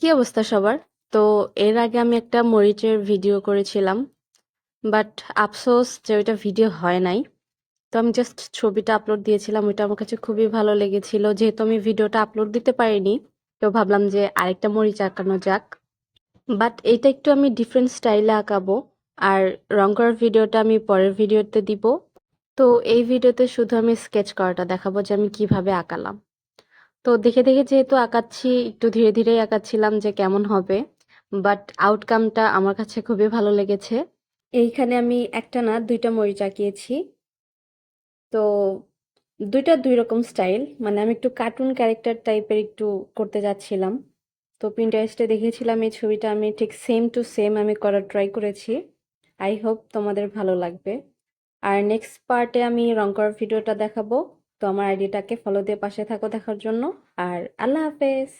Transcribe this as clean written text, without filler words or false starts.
কি অবস্থা সবার? তো এর আগে আমি একটা মরিচের ভিডিও করেছিলাম। বাট আফসোস যে ওইটা ভিডিও হয় নাই। তো আমি জাস্ট ছবিটা আপলোড দিয়েছিলাম। ওইটা আমার কাছে খুবই ভালো লেগেছিল। যেহেতু আমি ভিডিওটা আপলোড দিতে পারিনি, তো ভাবলাম যে আরেকটা মরিচ আঁকানো যাক। বাট এইটা একটু আমি ডিফারেন্ট স্টাইলে আঁকাবো। আর রং করার ভিডিওটা আমি পরের ভিডিওতে দিব। তো এই ভিডিওতে শুধু আমি স্কেচ করাটা দেখাবো যে আমি কিভাবে আঁকালাম। তো দেখে দেখে যেহেতু আঁকাচ্ছি, একটু ধীরে ধীরেই আঁকাচ্ছিলাম যে কেমন হবে। বাট আউটকামটা আমার কাছে খুবই ভালো লেগেছে। এইখানে আমি একটা না দুইটা মরিচ আঁকিয়েছি। তো দুইটা দুই রকম স্টাইল, মানে আমি একটু কার্টুন ক্যারেক্টার টাইপের একটু করতে যাচ্ছিলাম। তো পিন্টারেস্টে দেখেছিলাম এই ছবিটা, আমি ঠিক সেম টু সেম আমি করার ট্রাই করেছি। আই হোপ তোমাদের ভালো লাগবে। আর নেক্সট পার্টে আমি রং করার ভিডিওটা দেখাবো। তো আমার আইডিটাকে ফলো দিয়ে পাশে থাকো দেখার জন্য। আর আল্লাহ হাফেজ।